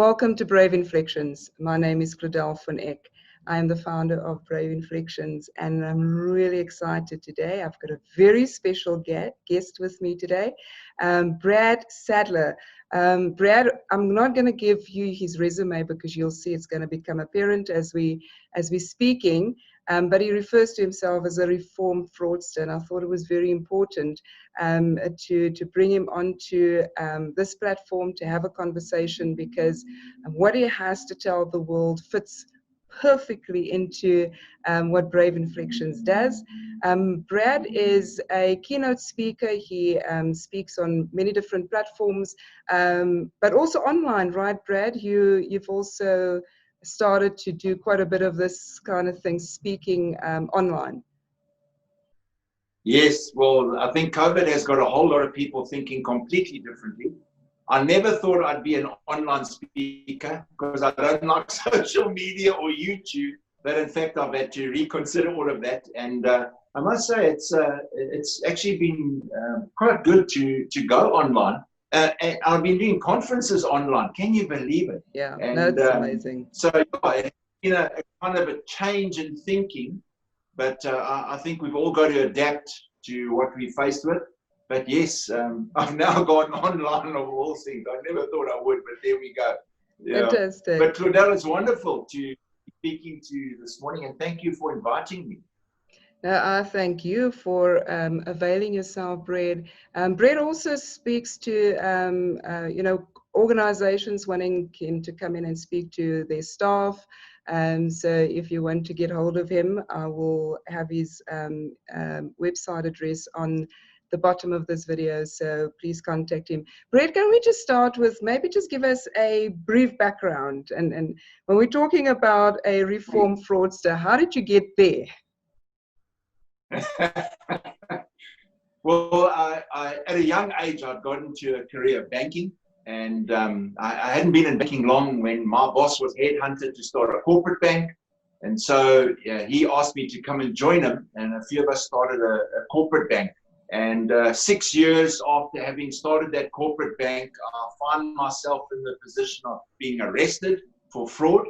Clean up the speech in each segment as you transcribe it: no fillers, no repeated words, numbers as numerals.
Welcome to Brave Inflections. My name is Claudelle von Eck. I am the founder of Brave Inflections, and I'm really excited today. I've got a very special guest with me today, Brad Sadler. Brad, I'm not going to give you his resume because you'll see it's going to become apparent as we're speaking. But he refers to himself as a reformed fraudster, and I thought it was very important to bring him onto this platform to have a conversation, because what he has to tell the world fits perfectly into what Brave Inflections does. Brad is a keynote speaker. He speaks on many different platforms, but also online, right, Brad? You've also started to do quite a bit of this kind of thing, speaking online. Yes, well, I think COVID has got a whole lot of people thinking completely differently. I never thought I'd be an online speaker because I don't like social media or YouTube, but in fact I've had to reconsider all of that, and I must say it's actually been quite good to go online. And I've been doing conferences online. Can you believe it? Yeah, and, that's amazing. So yeah, it's been a kind of a change in thinking, but I think we've all got to adapt to what we're faced with. But yes, I've now gone online of all things. I never thought I would, but there we go. Yeah. Fantastic. But Claudelle, it's wonderful to be speaking to you this morning, and thank you for inviting me. I thank you for availing yourself, Brad. Brad also speaks to, organizations wanting him to come in and speak to their staff. So if you want to get hold of him, I will have his website address on the bottom of this video, so please contact him. Brad, can we just start with maybe just give us a brief background? And when we're talking about a reformed fraudster, how did you get there? Well, I at a young age, I'd got into a career of banking, and I hadn't been in banking long when my boss was headhunted to start a corporate bank. And so he asked me to come and join him, and a few of us started a corporate bank. And 6 years after having started that corporate bank, I found myself in the position of being arrested for fraud.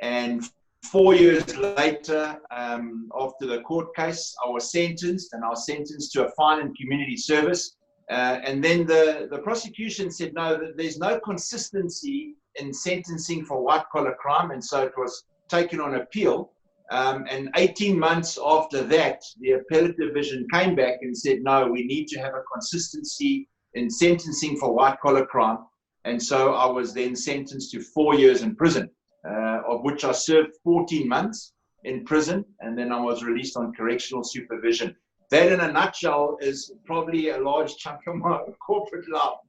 And 4 years later, after the court case, I was sentenced, and I was sentenced to a fine and community service. And then the prosecution said, no, there's no consistency in sentencing for white-collar crime, and so it was taken on appeal. And 18 months after that, the appellate division came back and said, no, we need to have a consistency in sentencing for white-collar crime. And so I was then sentenced to 4 years in prison, of which I served 14 months in prison, and then I was released on correctional supervision. That, in a nutshell, is probably a large chunk of my corporate life.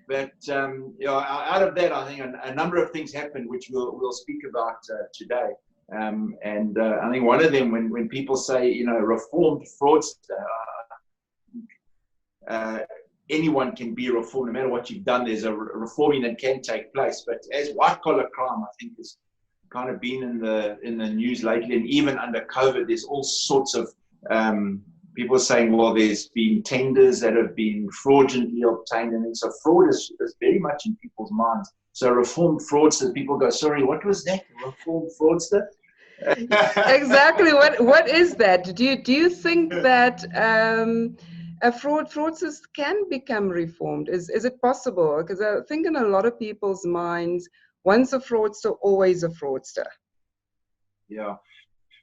But out of that, I think a number of things happened, which we'll speak about today. And I think one of them, when people say, reformed fraudster, anyone can be reformed. No matter what you've done, there's a reforming that can take place. But as white-collar crime, I think, has kind of been in the news lately, and even under COVID, there's all sorts of people saying, well, there's been tenders that have been fraudulently obtained, and so fraud is very much in people's minds. So reformed fraudster, people go, sorry, what was that? Reformed fraudster? Exactly. What is that? Do you think that fraudsters can become reformed? Is it possible? Because I think in a lot of people's minds, once a fraudster, always a fraudster. Yeah.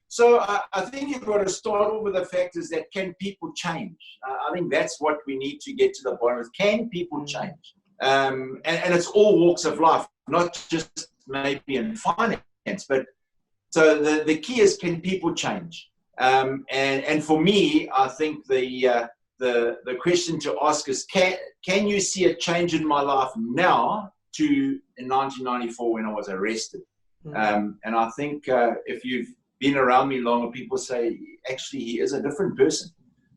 So I think you've got to start off with the fact is that, can people change? I think that's what we need to get to the bottom of. Can people change? And it's all walks of life, not just maybe in finance, but so the key is, can people change? And for me, I think the question to ask is, can you see a change in my life now to in 1994 when I was arrested? And I think if you've been around me long, people say, actually, he is a different person.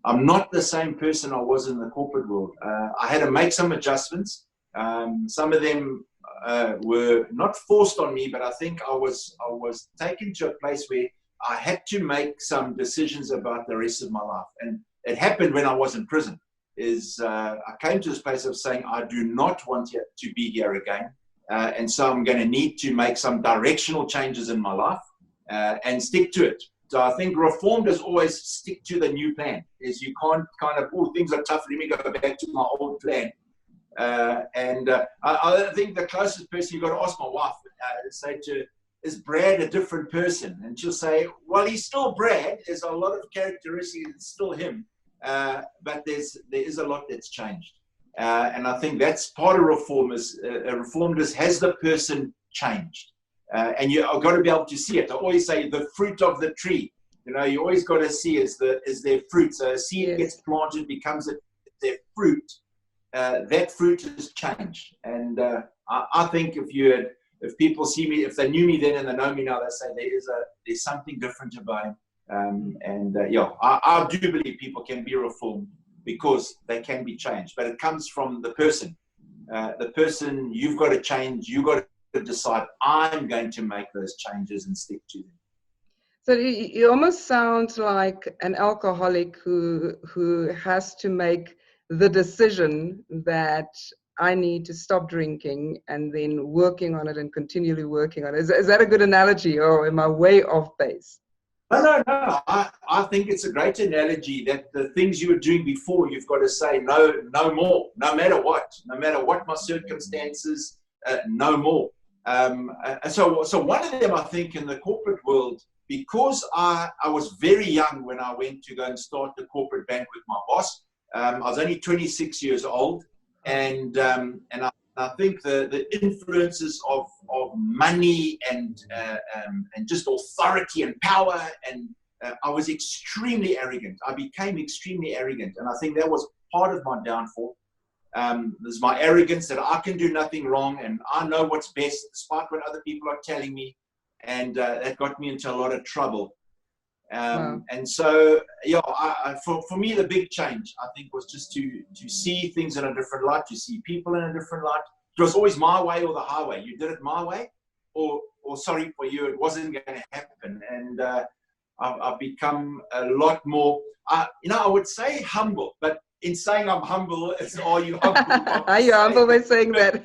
I'm not the same person I was in the corporate world. I had to make some adjustments. Some of them were not forced on me, but I think I was taken to a place where I had to make some decisions about the rest of my life. And it happened when I was in prison. I came to this place of saying, I do not want to be here again. And so I'm going to need to make some directional changes in my life and stick to it. So I think reformed is always stick to the new plan. Is you can't kind of, oh, things are tough, let me go back to my old plan. I think the closest person you've got to ask my wife, say to, is Brad a different person? And she'll say, well, he's still Brad. There's a lot of characteristics, it's still him. But there is a lot that's changed. And I think that's part of reform is reformed has the person changed. And you've got to be able to see it. I always say the fruit of the tree. You know, you always got to see is their fruit. So a seed gets planted, becomes their fruit. That fruit has changed. And I think if people see me, if they knew me then and they know me now, they say there's something different about him. I do believe people can be reformed because they can be changed. But it comes from the person. The person, you've got to change. You've got to decide, I'm going to make those changes and stick to them. So you almost sound like an alcoholic who has to make the decision that I need to stop drinking and then working on it and continually working on it. Is that a good analogy, or am I way off base? No. I think it's a great analogy that the things you were doing before, you've got to say no more, no matter what my circumstances, no more. So one of them, I think, in the corporate world, because I was very young when I went to go and start the corporate bank with my boss. I was only 26 years old, and I think the influences of money and just authority and power, and I was extremely arrogant. I became extremely arrogant, and I think that was part of my downfall. There's my arrogance that I can do nothing wrong and I know what's best despite what other people are telling me, and that got me into a lot of trouble. And so, for me, the big change, I think, was just to see things in a different light, to see people in a different light. It was always my way or the highway. You did it my way, or sorry for you, it wasn't going to happen. And I've become a lot more, I would say humble, but in saying I'm humble, are you humble? Are you humble by saying that?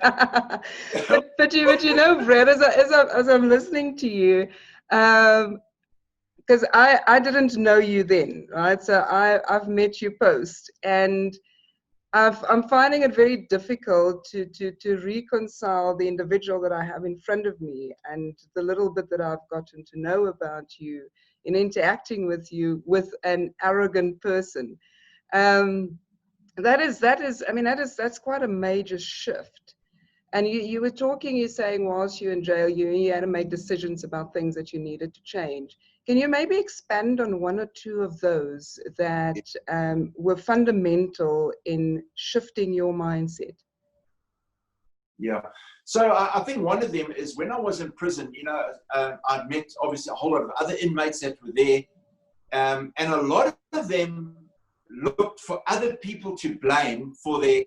but you know, Brad, as I'm listening to you, because I didn't know you then, right? So I've met you post, and I'm finding it very difficult to reconcile the individual that I have in front of me and the little bit that I've gotten to know about you in interacting with you with an arrogant person. That's quite a major shift. And you were talking, you're saying whilst you're in jail, you had to make decisions about things that you needed to change. Can you maybe expand on one or two of those that were fundamental in shifting your mindset? Yeah. So I think one of them is when I was in prison, I'd met obviously a whole lot of other inmates that were there. And a lot of them looked for other people to blame for the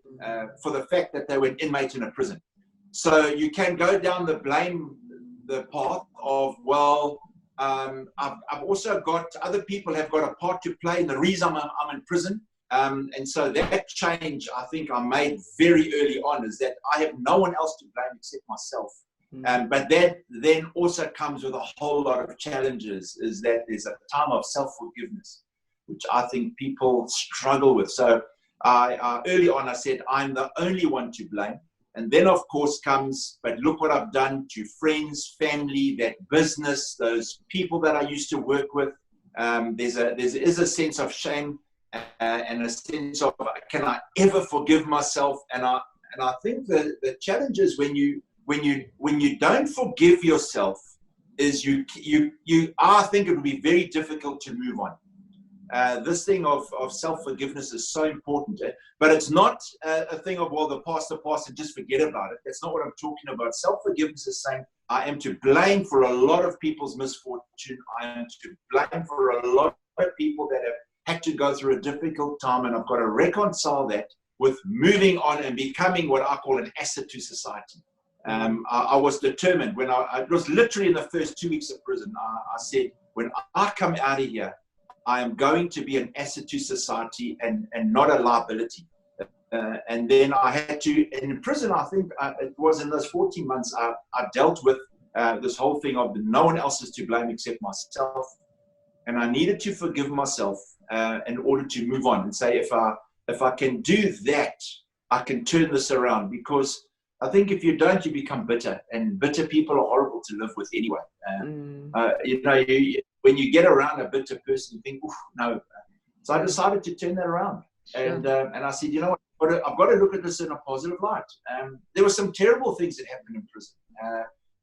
fact that they were an inmate in a prison. So you can go down the path of, well, I've also got other people have got a part to play in the reason I'm in prison. And so that change, I think I made very early on, is that I have no one else to blame except myself. But that then also comes with a whole lot of challenges, is that there's a time of self-forgiveness, which I think people struggle with. So early on I said, I'm the only one to blame. And then, of course, comes, but look what I've done to friends, family, that business, those people that I used to work with. There is a sense of shame and a sense of, can I ever forgive myself? And I think the challenge is when you don't forgive yourself, is I think it would be very difficult to move on. This thing of self-forgiveness is so important, but it's not a thing of, well, the past and just forget about it. That's not what I'm talking about. Self-forgiveness is saying, I am to blame for a lot of people's misfortune. I am to blame for a lot of people that have had to go through a difficult time, and I've got to reconcile that with moving on and becoming what I call an asset to society. I was determined when it was literally in the first 2 weeks of prison. I said, when I come out of here, I am going to be an asset to society and not a liability. And then I had to, in prison, I think it was in those 14 months, I dealt with this whole thing of no one else is to blame except myself. And I needed to forgive myself in order to move on and say, if I can do that, I can turn this around. Because I think if you don't, you become bitter. And bitter people are horrible to live with anyway. You know, when you get around a bitter person, you think, oof, no. So I decided to turn that around. Sure. And I said, you know what, I've got to look at this in a positive light. There were some terrible things that happened in prison.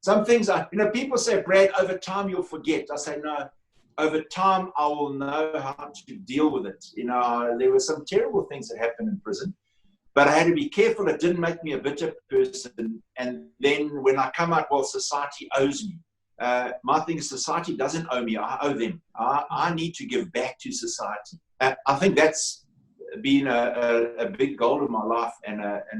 Some things, you know, people say, Brad, over time you'll forget. I say, no, over time I will know how to deal with it. You know, there were some terrible things that happened in prison, but I had to be careful. It didn't make me a bitter person. And then when I come out, well, society owes me. My thing is, society doesn't owe me. I owe them. I need to give back to society. I think that's been a big goal of my life, and a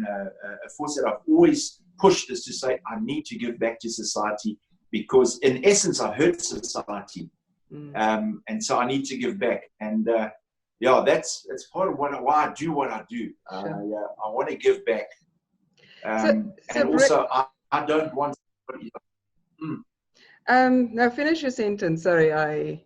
force that I've always pushed, is to say I need to give back to society, because in essence I hurt society, and so I need to give back. And yeah, that's part of why I do what I do. Sure. I want to give back, and also I don't want somebody. Now finish your sentence. Sorry,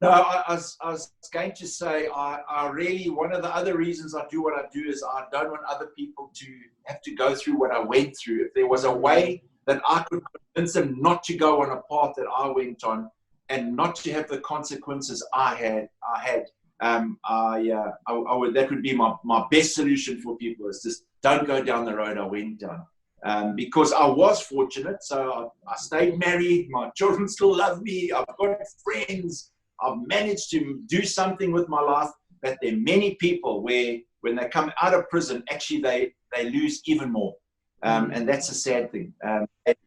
No, I was going to say, I really, one of the other reasons I do what I do is I don't want other people to have to go through what I went through. If there was a way that I could convince them not to go on a path that I went on, and not to have the consequences I had, that would be my best solution for people, is just don't go down the road I went down. Because I was fortunate, so I stayed married, my children still love me, I've got friends, I've managed to do something with my life. But there are many people where, when they come out of prison, actually they lose even more. And that's a sad thing.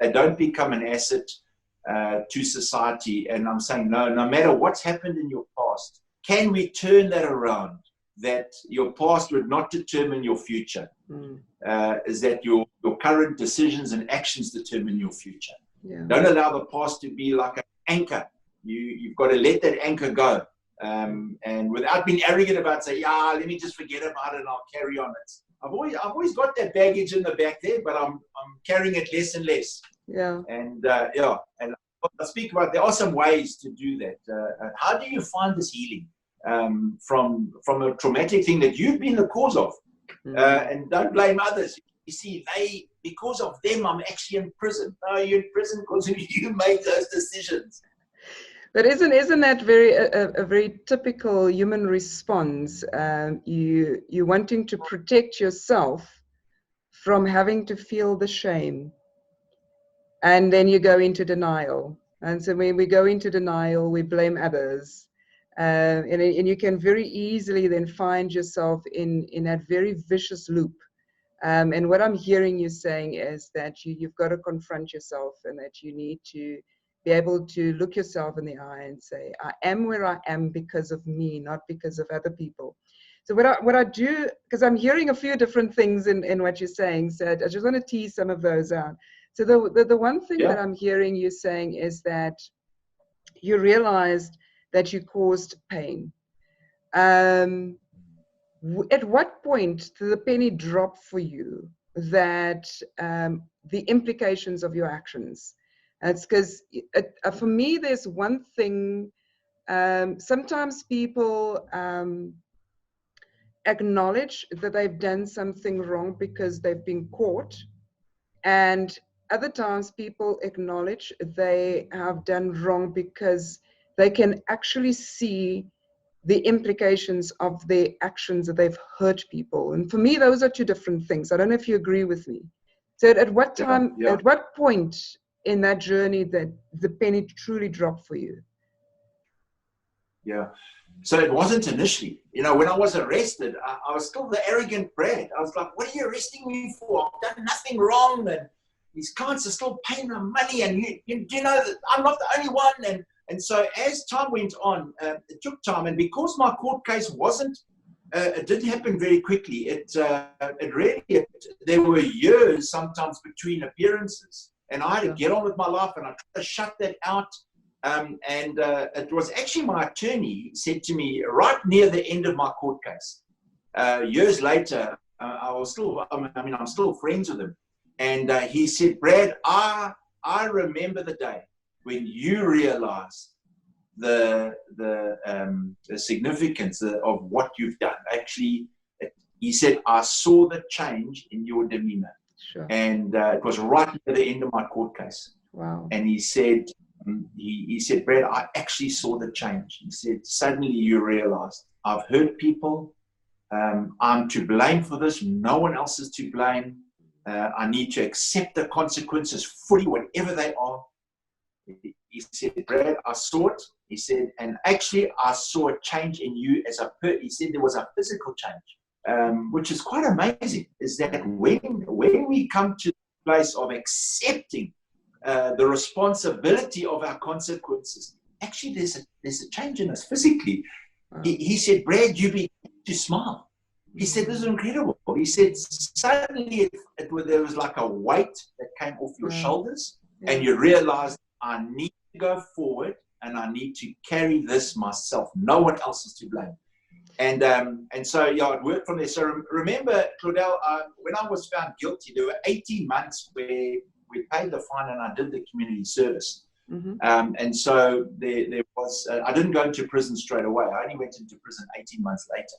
They don't become an asset to society. And I'm saying, no matter what's happened in your past, can we turn that around? That your past would not determine your future. Is that your current decisions and actions determine your future. Yeah. Don't allow the past to be like an anchor. You've got to let that anchor go, and without being arrogant about, say, yeah, let me just forget about it and I'll carry on. I've always got that baggage in the back there, but I'm carrying it less and less. Yeah. And and I speak about, there are some ways to do that. How do you find this healing from a traumatic thing that you've been the cause of? And don't blame others. You see, because of them, I'm actually in prison. No, you're in prison because you made those decisions. But isn't that a very typical human response? You wanting to protect yourself from having to feel the shame, and then you go into denial. And so when we go into denial, we blame others, and you can very easily then find yourself in that very vicious loop. And what I'm hearing you saying is that you've got to confront yourself, and that you need to be able to look yourself in the eye and say, I am where I am because of me, not because of other people. So what I do, because I'm hearing a few different things in what you're saying, so I just want to tease some of those out. So the one thing that I'm hearing you saying is that you realized that you caused pain. At what point did the penny drop for you that the implications of your actions? It's because for me, there's one thing, sometimes people acknowledge that they've done something wrong because they've been caught, and other times people acknowledge they have done wrong because they can actually see the implications of their actions, that they've hurt people. And for me, those are two different things. I don't know if you agree with me. So at what time, at what point in that journey that the penny truly dropped for you? Yeah. So it wasn't initially. You know, when I was arrested, I was still the arrogant Brad. I was like, what are you arresting me for? I've done nothing wrong. And these clients are still paying my money. And you know that I'm not the only one. And so as time went on, it took time. And because my court case wasn't, it didn't happen very quickly. There were years sometimes between appearances. And I had to get on with my life, and I tried to shut that out. It was actually my attorney said to me right near the end of my court case, years later, I'm still friends with him. And he said, Brad, I remember the day when you realized the significance of what you've done. Actually, he said, I saw the change in your demeanor. Sure. And it was right at the end of my court case. Wow. And he said, Brad, I actually saw the change. He said, suddenly you realized I've hurt people. I'm to blame for this. No one else is to blame. I need to accept the consequences fully, whatever they are. He said, Brad, I saw it. He said, and actually I saw a change in you as a person. He said there was a physical change, which is quite amazing, is that when we come to the place of accepting the responsibility of our consequences, actually there's a change in us physically. Wow. He said, Brad, you begin to smile. He said, this is incredible. He said, suddenly there was like a weight that came off your shoulders, and you realized, I need to go forward and I need to carry this myself. No one else is to blame. And so, it worked from there. So remember, Claudelle, when I was found guilty, there were 18 months where we paid the fine and I did the community service. Mm-hmm. And so there was, I didn't go into prison straight away. I only went into prison 18 months later.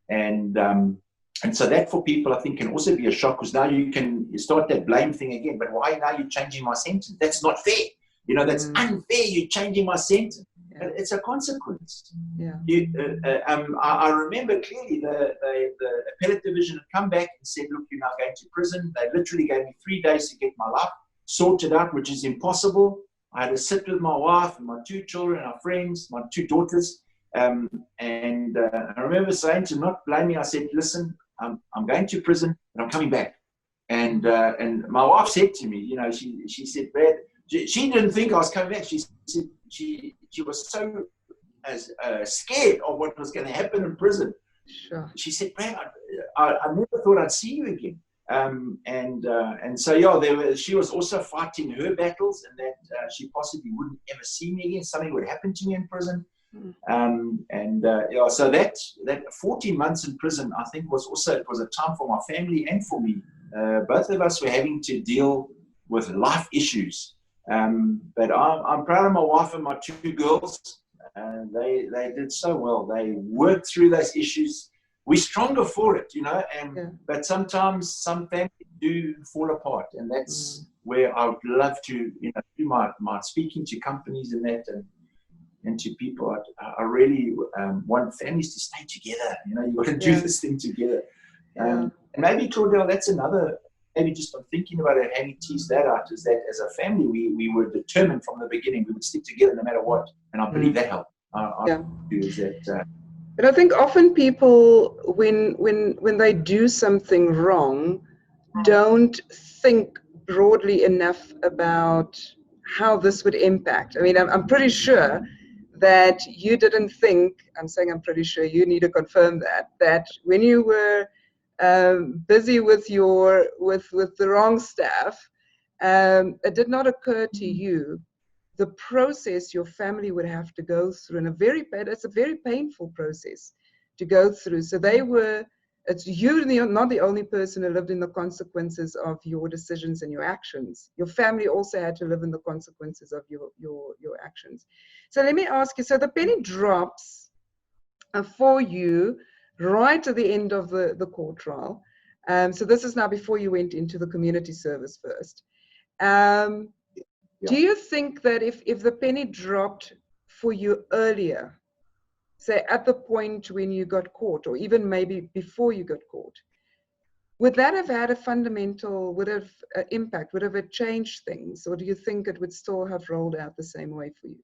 And so that for people, I think, can also be a shock, because now you start that blame thing again. But why now you're changing my sentence? That's not fair. That's unfair. You're changing my sentence. Yeah. It's a consequence. Yeah. I remember clearly the appellate division had come back and said, look, you're now going to prison. They literally gave me 3 days to get my life sorted out, which is impossible. I had to sit with my wife and my 2 children, our friends, my 2 daughters. And I remember saying to not blame me, I said, listen, I'm going to prison, but I'm coming back. And my wife said to me, she said, Brad, she didn't think I was coming back. She said she was so scared of what was going to happen in prison. Sure. She said, Brad, I never thought I'd see you again. And so she was also fighting her battles, and that she possibly wouldn't ever see me again. Something would happen to me in prison. So that 14 months in prison, I think, was a time for my family and for me. Both of us were having to deal with life issues. But I'm proud of my wife and my 2 girls. They did so well. They worked through those issues. We're stronger for it, but sometimes some families do fall apart, and that's where I would love to, do my speaking to companies and that, and to people. I really want families to stay together. You got to do this thing together. And maybe, Claudelle, that's another. Maybe just I'm thinking about it, having teased that out, is that as a family, we were determined from the beginning we would stick together no matter what, and I believe that helped. But I think often people, when they do something wrong, don't think broadly enough about how this would impact. I mean, I'm pretty sure that you didn't think, I'm pretty sure, you need to confirm that when you were busy with the wrong stuff, it did not occur to you the process your family would have to go through, and it's a very painful process to go through. So you're not the only person who lived in the consequences of your decisions and your actions. Your family also had to live in the consequences of your actions. So let me ask you, so the penny drops for you right at the end of the court trial. So this is now before you went into the community service first. Do you think that if the penny dropped for you earlier, say at the point when you got caught, or even maybe before you got caught, would that have had a fundamental impact? Would have it changed things? Or do you think it would still have rolled out the same way for you?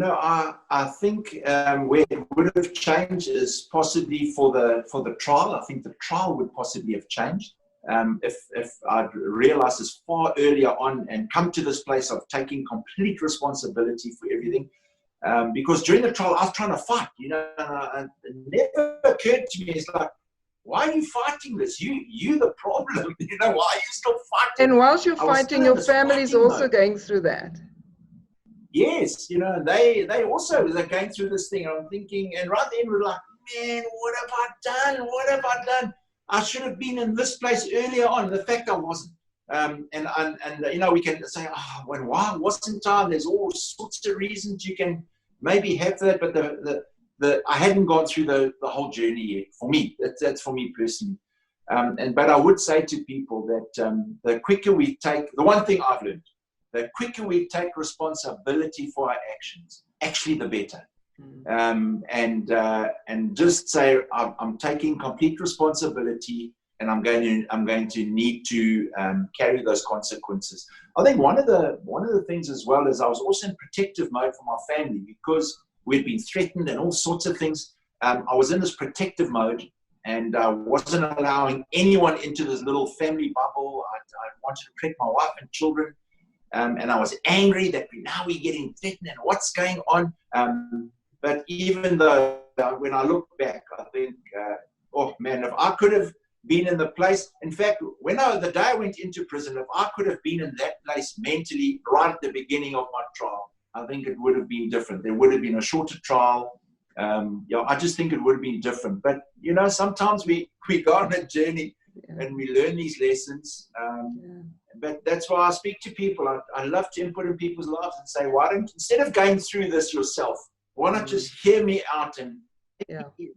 I think where it would have changed is possibly for the trial. I think the trial would possibly have changed. If I'd realized this far earlier on and come to this place of taking complete responsibility for everything, because during the trial I was trying to fight, and it never occurred to me, it's like, why are you fighting this? You the problem, why are you still fighting? And whilst you're fighting, your family's also going through that. Yes, they also, they're going through this thing. I'm thinking, and right then we're like, man, what have I done? What have I done? I should have been in this place earlier on. The fact I wasn't. And you know, we can say, oh, why wasn't I? There's all sorts of reasons you can maybe have that, but I hadn't gone through the whole journey yet. For me, that's for me personally. But I would say to people that the quicker we take, the one thing I've learned, the quicker we take responsibility for our actions, actually the better. And just say, I'm taking complete responsibility, and I'm going to need to carry those consequences. I think one of the things as well is I was also in protective mode for my family because we'd been threatened and all sorts of things. I was in this protective mode, and I wasn't allowing anyone into this little family bubble. I wanted to protect my wife and children, and I was angry that now we're getting threatened and what's going on. But even though when I look back, I think, oh man, if I could have been in the place, in fact, the day I went into prison, if I could have been in that place mentally right at the beginning of my trial, I think it would have been different. There would have been a shorter trial. I just think it would have been different. But, you know, sometimes we go on a journey and we learn these lessons. But that's why I speak to people. I love to input in people's lives and say, why don't, instead of going through this yourself, why not just hear me out, and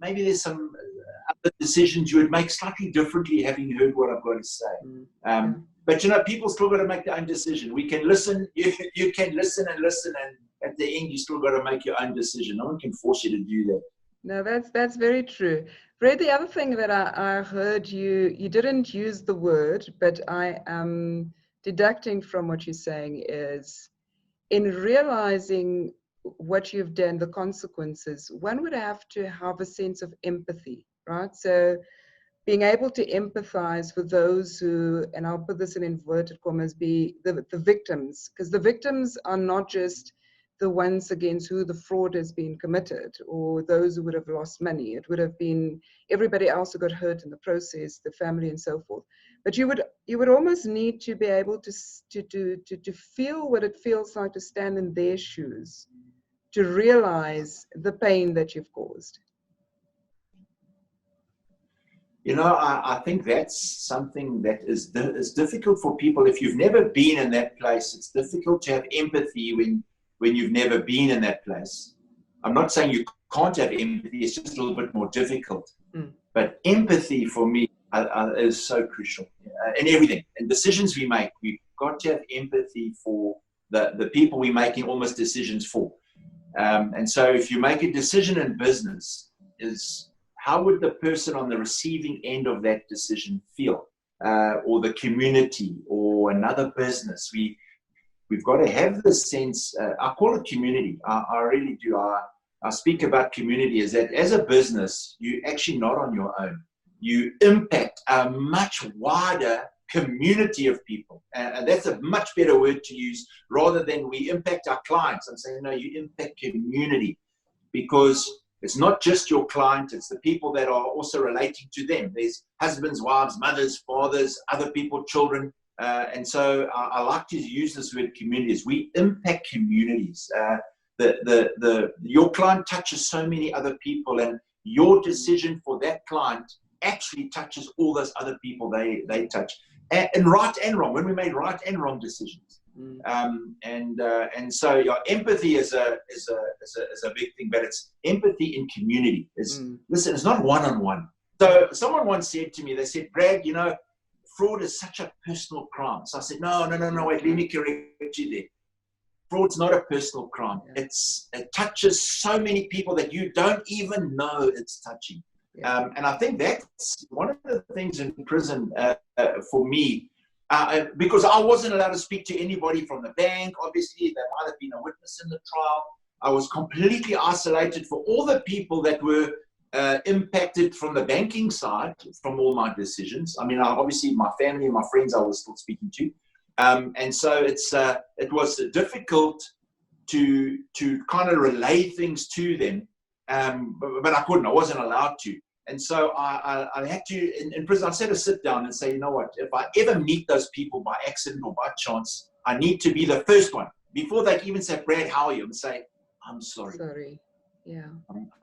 maybe there's some other decisions you would make slightly differently having heard what I've got to say. But, you know, people still got to make their own decision. We can listen. You can listen, and at the end, you still got to make your own decision. No one can force you to do that. No, that's very true. Brad, the other thing that I heard you didn't use the word, but I am deducting from what you're saying is, in realizing what you've done, the consequences, one would have to have a sense of empathy, right? So being able to empathize with those who, and I'll put this in inverted commas, be the victims, because the victims are not just the ones against who the fraud has been committed or those who would have lost money. It would have been everybody else who got hurt in the process, the family and so forth. But you would almost need to be able to feel what it feels like to stand in their shoes, to realize the pain that you've caused. You know, I think that's something that is difficult for people. If you've never been in that place, it's difficult to have empathy when you've never been in that place. I'm not saying you can't have empathy, it's just a little bit more difficult. But empathy for me is so crucial in everything. In decisions we make, we've got to have empathy for the people we're making almost decisions for. And so if you make a decision in business, is how would the person on the receiving end of that decision feel? Or the community or another business? We've got to have this sense, I call it community. I really do. I speak about community as that as a business, you're actually not on your own. You impact a much wider community of people. And that's a much better word to use rather than we impact our clients. I'm saying, no, you impact community, because it's not just your client, it's the people that are also relating to them. There's husbands, wives, mothers, fathers, other people, children. And so I like to use this word communities. We impact communities. Your client touches so many other people, and your decision for that client actually touches all those other people they touch. And right and wrong, when we made right and wrong decisions. And so your empathy is a big thing, but it's empathy in community. Listen, it's not one-on-one. So someone once said to me, they said, Brad, you know, fraud is such a personal crime. So I said, no, wait, let me correct you there. Fraud's not a personal crime. It touches so many people that you don't even know it's touching. And I think that's one of the things in prison for me, because I wasn't allowed to speak to anybody from the bank. Obviously, there might have been a witness in the trial. I was completely isolated for all the people that were impacted from the banking side from all my decisions. I mean, obviously, my family and my friends I was still speaking to. And so it was difficult to kind of relay things to them, but I couldn't. I wasn't allowed to. And so I had to, in prison, I had to sit down and say, you know what, if I ever meet those people by accident or by chance, I need to be the first one. Before they even say, Brad, how are you? And say, I'm sorry. Sorry. Yeah.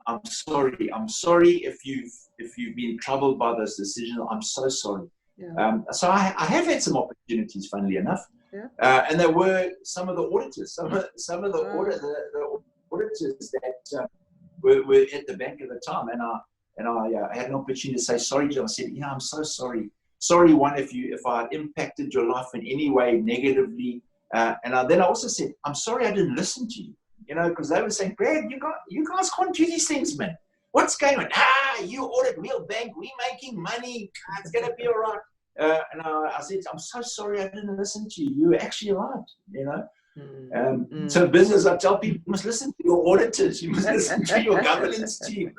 I'm sorry. I'm sorry if you've been troubled by those decisions. I'm so sorry. Yeah. So I have had some opportunities, funnily enough, Yeah. and there were some of the auditors, some of the auditors that were at the bank at the time, and I had an opportunity to say sorry to them. I said, I'm so sorry. Sorry, one, if I impacted your life in any way negatively, then I also said, I'm sorry I didn't listen to you. Because they were saying, Brad, you guys can't do these things, man. What's going on? You audit, we'll bank, we're making money. It's going to be all right. And I said, I'm so sorry I didn't listen to you. You were actually right, So business, I tell people, you must listen to your auditors. You must listen to your governance team.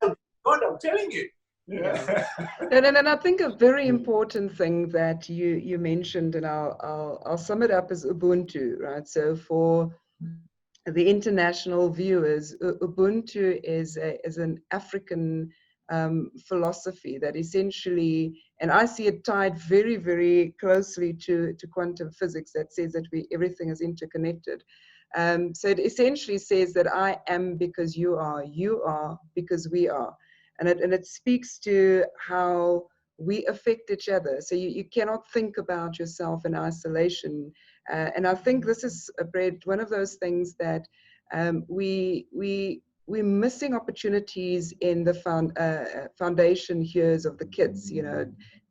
God, I'm telling you. Yeah. And I think a very important thing that you mentioned, and I'll sum it up as Ubuntu, right? So for the international viewers, Ubuntu is an African philosophy that essentially, and I see it tied very, very closely to quantum physics, that says that everything is interconnected. So it essentially says that I am because you are because we are. And it speaks to how we affect each other. So you cannot think about yourself in isolation. And I think this is, Brad, one of those things that we're missing opportunities in the foundation years of the kids,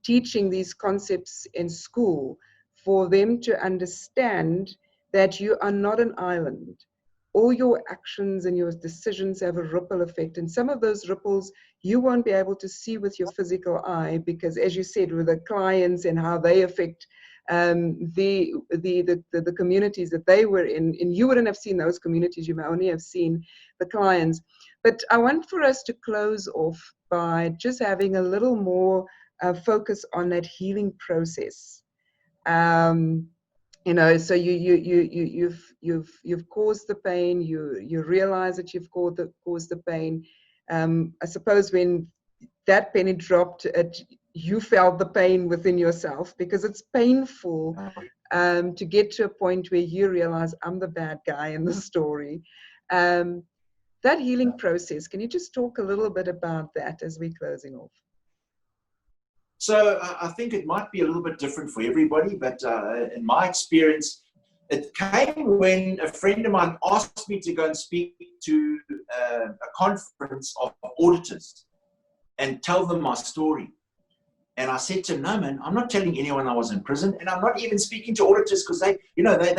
teaching these concepts in school for them to understand that you are not an island. All your actions and your decisions have a ripple effect. And some of those ripples you won't be able to see with your physical eye, because as you said, with the clients and how they affect the communities that they were in, and you wouldn't have seen those communities, you may only have seen the clients. But I want for us to close off by just having a little more focus on that healing process. So you've caused the pain, you realize that you've caused the pain. I suppose when that penny dropped, you felt the pain within yourself, because it's painful to get to a point where you realize I'm the bad guy in the story. That healing process, can you just talk a little bit about that as we're closing off? So I think it might be a little bit different for everybody, but in my experience, it came when a friend of mine asked me to go and speak to a conference of auditors and tell them my story. And I said to him, no, man, I'm not telling anyone I was in prison, and I'm not even speaking to auditors, because they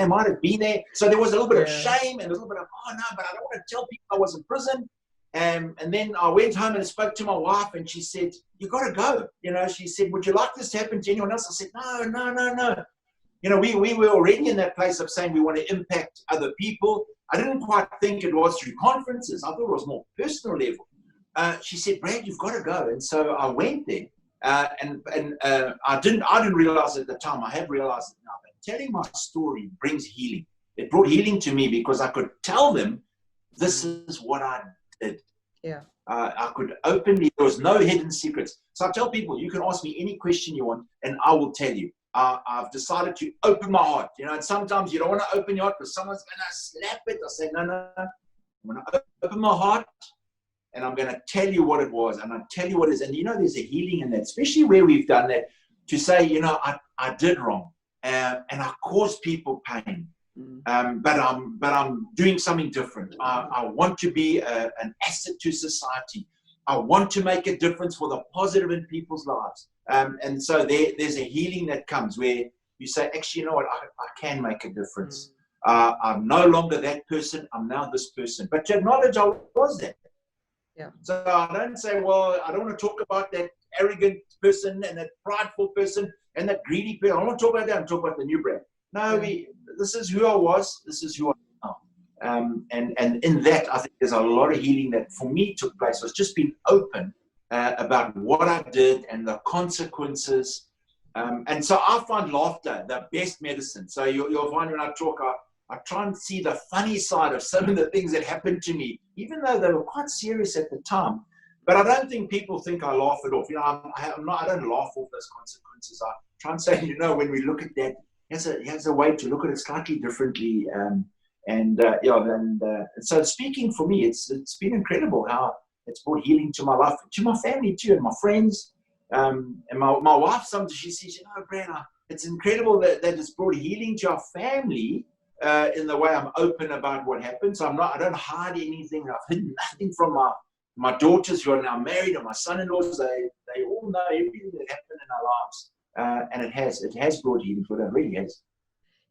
might have been there. So there was a little bit of shame and a little bit of, oh no, but I don't want to tell people I was in prison. And then I went home and spoke to my wife, and she said, you got to go. She said, would you like this to happen to anyone else? I said, no. We were already in that place of saying we want to impact other people. I didn't quite think it was through conferences. I thought it was more personal level. She said, Brad, you've got to go. And so I went there. I didn't realize at the time. I have realized it now. But telling my story brings healing. It brought healing to me, because I could tell them, this is what I did. Yeah. I could openly, there was no hidden secrets. So I tell people, you can ask me any question you want, and I will tell you. I've decided to open my heart, and sometimes you don't want to open your heart because someone's going to slap it. I say, no, I'm going to open my heart, and I'm going to tell you what it was, and I'll tell you what it is. And there's a healing in that, especially where we've done that, to say, I did wrong, and I caused people pain. But I'm doing something different. I want to be an asset to society. I want to make a difference for the positive in people's lives. And so there's a healing that comes where you say, actually, you know what, I can make a difference. I'm no longer that person. I'm now this person. But to acknowledge I was that. Yeah. So I don't say, well, I don't want to talk about that arrogant person and that prideful person and that greedy person. I don't want to talk about that. I'm talking about the new Brad. No, this is who I was. This is who I am now. And in that, I think there's a lot of healing that for me took place. Was just being open about what I did and the consequences. And so I find laughter the best medicine. So you'll find when I talk, I try and see the funny side of some of the things that happened to me, even though they were quite serious at the time. But I don't think people think I laugh it off. I don't laugh off those consequences. I try and say, when we look at that, here's a way to look at it slightly differently. And so speaking for me, it's been incredible how it's brought healing to my life, to my family too, and my friends. And my wife, sometimes she says, Brad, it's incredible that it's brought healing to our family in the way I'm open about what happened. So I don't hide anything. I've hidden nothing from my daughters who are now married, and my son-in-laws. They all know everything that happened in our lives, and it has brought healing for them. It really has.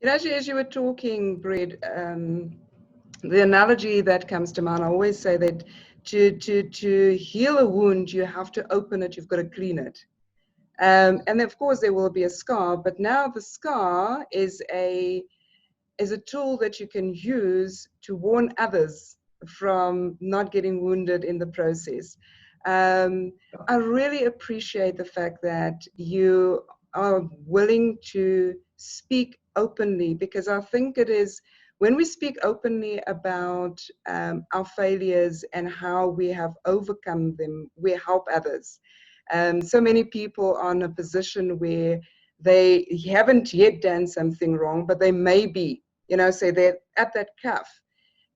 Actually, as you were talking, Brad, the analogy that comes to mind, I always say that to heal a wound, you have to open it, you've got to clean it. And of course, there will be a scar, but now the scar is a tool that you can use to warn others from not getting wounded in the process. I really appreciate the fact that you are willing to speak openly, because I think it is when we speak openly about our failures and how we have overcome them, we help others. So many people are in a position where they haven't yet done something wrong, but they may be, so they're at that cuff,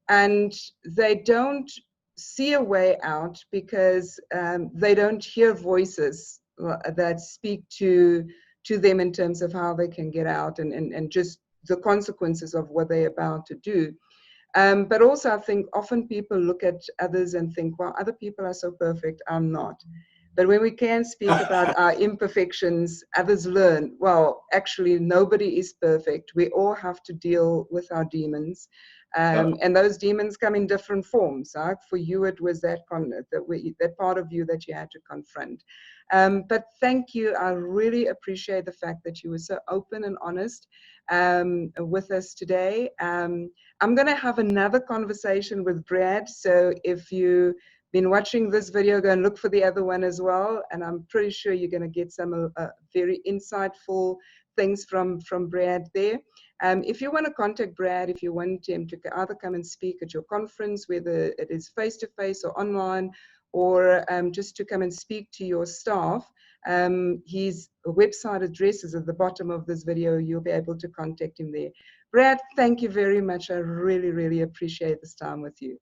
and they don't see a way out because they don't hear voices that speak to them in terms of how they can get out and just the consequences of what they're about to do. But also, I think often people look at others and think, well, other people are so perfect, I'm not. But when we can speak about our imperfections, others learn, well, actually, nobody is perfect. We all have to deal with our demons. And those demons come in different forms. Right? For you, it was that part of you that you had to confront. But thank you. I really appreciate the fact that you were so open and honest with us today. I'm going to have another conversation with Brad. So if you been watching this video, go and look for the other one as well, and I'm pretty sure you're going to get some very insightful things from Brad there. If you want to contact Brad, if you want him to either come and speak at your conference, whether it is face-to-face or online, or just to come and speak to your staff, his website address is at the bottom of this video. You'll be able to contact him there. Brad, thank you very much. I really, really appreciate this time with you.